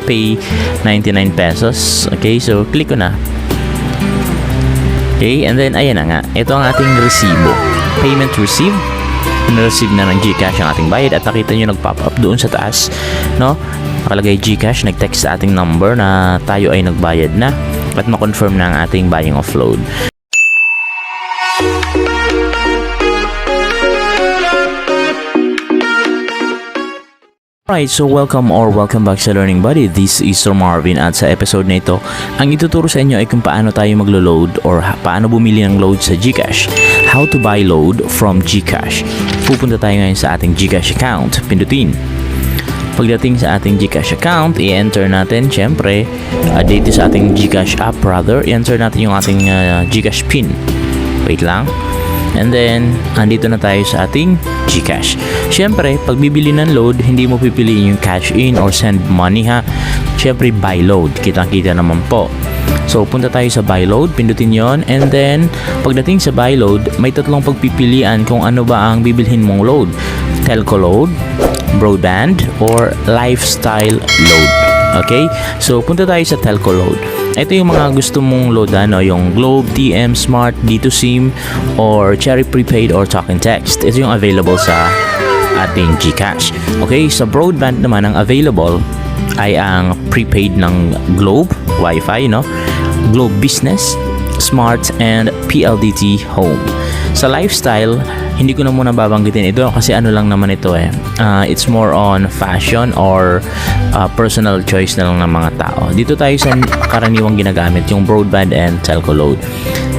pay 99 pesos. Okay, so click ko na. Okay, and then ayan na nga. Ito ang ating resibo. Payment received. Na-receive na ng GCash ang ating bayad at nakita nyo nag-pop up doon sa taas, no? Nakalagay GCash, nag-text sa ating number na tayo ay nagbayad na at ma-confirm na ang ating buying offload. Alright, so welcome back sa Learning Buddy. This is Sir Marvin at sa episode na ito, ang ituturo sa inyo ay kung paano tayo maglo-load or paano bumili ng load sa GCash. How to buy load from GCash. Pupunta tayo ngayon sa ating GCash account. Pindutin. Pagdating sa ating GCash account, i-enter natin syempre dito sa ating GCash app i-enter natin yung ating GCash pin. Wait lang. And then, andito na tayo sa ating GCash. Siyempre, pag bibili ng load, hindi mo pipiliin yung cash in or send money ha. Siyempre, buy load. Kitang-kita naman po. So, punta tayo sa buy load, pindutin yon, and then, pagdating sa buy load, may tatlong pagpipilian kung ano ba ang bibilhin mong load. Telco load, broadband, or lifestyle load. Okay? So, punta tayo sa telco load. Ito yung mga gusto mong loadan, no? Yung Globe, TM, Smart, D2 SIM, or Cherry Prepaid, or Talk and Text. Ito yung available sa ating GCash. Okay, sa broadband naman, ang available ay ang prepaid ng Globe, Wi-Fi, no? Globe Business, Smart, and PLDT Home. Sa lifestyle, hindi ko na muna babanggitin ito kasi ano lang naman ito it's more on fashion or personal choice na lang ng mga tao. Dito tayo sa karaniwang ginagamit, yung broadband and telco load.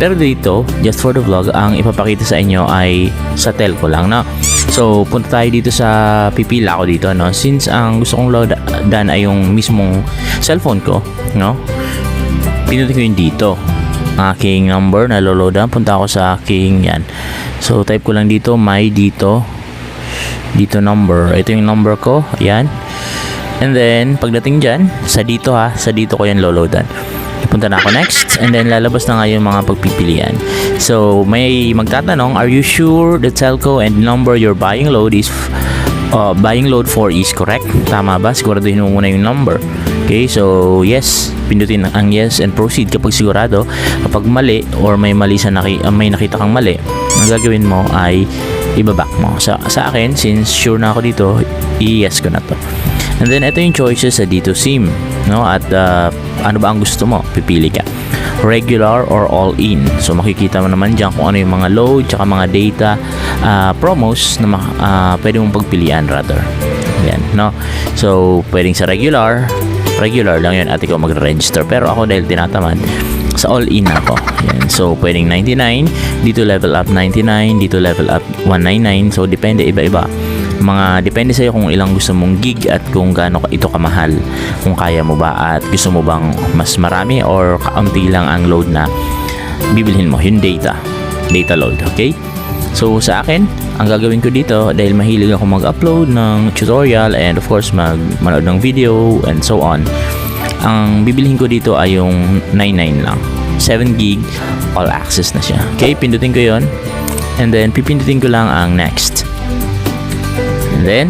Pero dito, just for the vlog, ang ipapakita sa inyo ay sa telco lang, no? So, punta tayo dito sa pipila ko dito, no? Since ang gusto kong loadan ay yung mismong cellphone ko, no? Pinutin ko yung dito. Aking number na loloadan, punta ako sa aking yan. So type ko lang dito, dito number. Ito yung number ko, yan. And then pagdating dyan, sa dito ko yan loloadan. Punta na ako next, and then lalabas na nga yung mga pagpipilian. So may magtatanong, are you sure the telco and number you're buying load for is correct? Tama ba? Siguraduhin mo muna yung number. Okay, so yes, pindutin ang yes and proceed kapag sigurado. Kapag mali or may mali may nakita kang mali, ang gagawin mo ay ibaback mo. Sa akin, since sure na ako dito, i-yes ko na to. And then ito yung choices sa D2 SIM, no? At ano ba ang gusto mo? Pipili ka. Regular or all-in. So makikita mo naman dyan kung ano yung mga load tsaka mga data promos na pwede mong pagpilian rather. Yan, no? So pwedeng sa regular lang yun at ikaw magre-register. Pero ako dahil tinatamad, sa all-in ako. Yan. So pwedeng 99, dito level up 99, dito level up 199. So depende, iba-iba. Depende sa'yo kung ilang gusto mong gig at kung gaano ito kamahal. Kung kaya mo ba at gusto mo bang mas marami or kaunti lang ang load na bibilhin mo. Yung data load, okay? So sa akin, ang gagawin ko dito, dahil mahilig ako mag-upload ng tutorial and of course manood ng video and so on, ang bibilhin ko dito ay yung 99 lang. 7 gig, all access na siya. Okay, pindutin ko yon, and then pipindutin ko lang ang next. And then,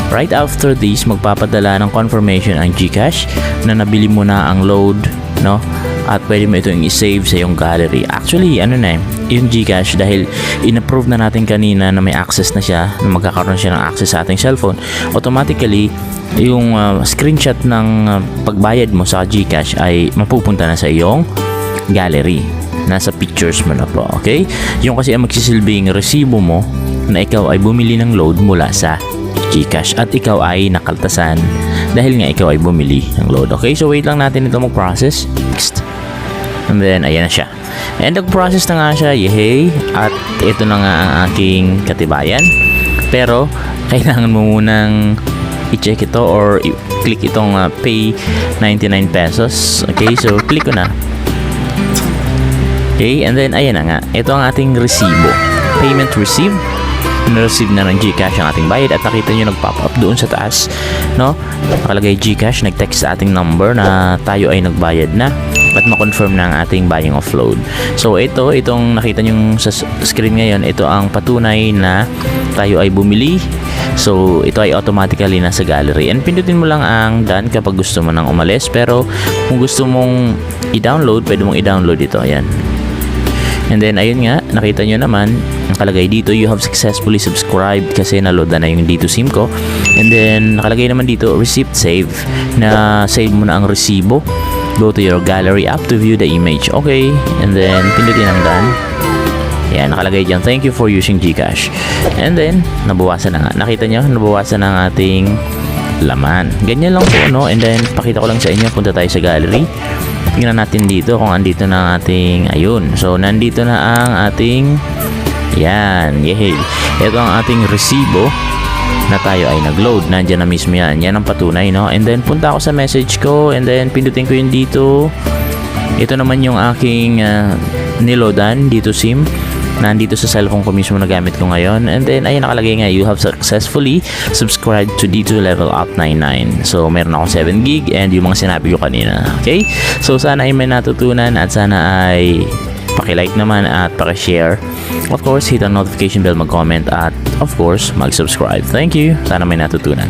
right after this, magpapadala ng confirmation ang GCash na nabili mo na ang load, no? At pwede mo itong i-save sa iyong gallery. Actually, yung GCash, dahil in-approve na natin kanina na may access na siya, na magkakaroon siya ng access sa ating cellphone, automatically, yung screenshot ng pagbayad mo sa GCash ay mapupunta na sa iyong gallery. Nasa pictures mo na po, okay? Yung kasi ang magsisilbing resibo mo na ikaw ay bumili ng load mula sa GCash at ikaw ay nakaltasan dahil nga ikaw ay bumili ng load. Okay, so wait lang natin ito mag-process. Next. And then, ayan na siya. And nag-process na nga siya, yehey. At ito na nga ang aking katibayan. Pero, kailangan mo munang i-check ito or i-click itong pay 99 pesos. Okay, so click ko na. Okay, and then, ayan na nga. Ito ang ating resibo. Payment received. Na-receive na ng GCash ang ating bayad at nakita nyo nag-pop up doon sa taas, no? Nakalagay GCash, nag-text sa ating number na tayo ay nagbayad na at ma-confirm na ang ating buying offload. So itong nakita nyo sa screen ngayon, ito ang patunay na tayo ay bumili So, ito ay automatically nasa gallery. And pindutin mo lang ang done kapag gusto mo nang umalis. Pero, kung gusto mong i-download, pwede mong i-download ito. Ayan. And then, ayun nga, nakita nyo naman, nakalagay dito, you have successfully subscribed kasi naload na yung dito SIM ko. And then, nakalagay naman dito, receipt save, na save mo na ang resibo. Go to your gallery app to view the image. Okay, and then, pindutin ang done. Yan, nakalagay dyan, thank you for using GCash. And then, nabawasan na nga. Nakita nyo, nabawasan na ang ating laman. Ganyan lang po, no? And then, pakita ko lang sa inyo, punta tayo sa gallery. Tingnan natin dito kung andito na ang ating, ayun. So, nandito na ang ating, yan, yehey. Ito ang ating resibo na tayo ay nagload. Nandiyan na mismo yan. Yan ang patunay, no? And then, punta ako sa message ko. And then, pindutin ko yun dito. Ito naman yung aking niloadan dito SIM. Nandito sa cellphone ko mismo na gamit ko ngayon. And then, ayun nakalagay nga, you have successfully subscribed to D2 Level Up 99. So, meron akong 7 gig and yung mga sinabi ko kanina. Okay? So, sana ay may natutunan at sana ay paki-like naman at paki-share. Of course, hit ang notification bell, mag-comment at of course, mag-subscribe. Thank you. Sana may natutunan.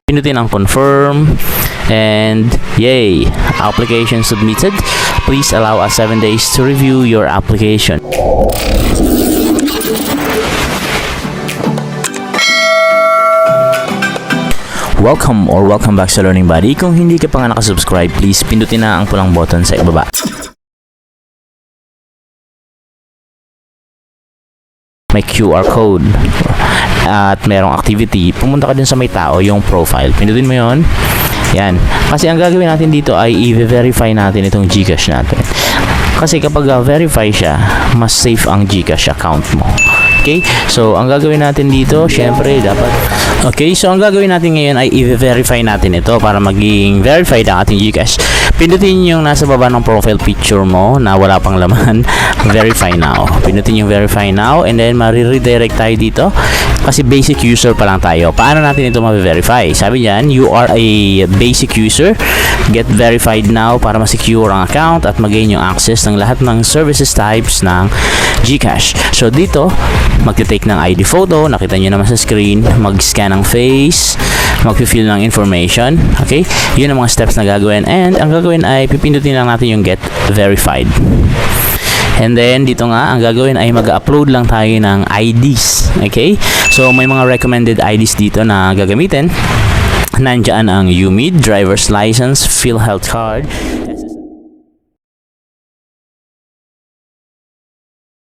Pinutin ang confirm and yay, application submitted. Please allow us 7 days to review your application. Welcome or welcome back sa Learning Buddy. Kung hindi ka pa nga nakasubscribe, please pindutin na ang pulang button sa ibaba. May QR code at merong activity, pumunta ka din sa may tao, yung profile. Pindutin mo yon. Yan. Kasi ang gagawin natin dito ay i-verify natin itong GCash natin. Kasi kapag verify siya, mas safe ang GCash account mo. Okay? So, ang gagawin natin dito, syempre, dapat... Okay, so ang gagawin natin ngayon ay i-verify natin ito para maging verified ang ating GCash. Pindutin yung nasa baba ng profile picture mo na wala pang laman. Verify now. Pindutin yung verify now and then mariredirect tayo dito kasi basic user pa lang tayo. Paano natin ito ma-verify? Sabi niyan, you are a basic user. Get verified now para ma-secure ang account at mag-gain yung access ng lahat ng services types ng GCash. So dito, magte-take ng ID photo, nakita nyo naman sa screen, mag-scan ng face, mag-fill ng information, okay? Yun ang mga steps na gagawin and ang gagawin ay pipindutin lang natin yung get verified. And then, dito nga, ang gagawin ay mag-upload lang tayo ng IDs, okay? So, may mga recommended IDs dito na gagamitin. Nandiyan ang UMID, driver's license, PhilHealth card,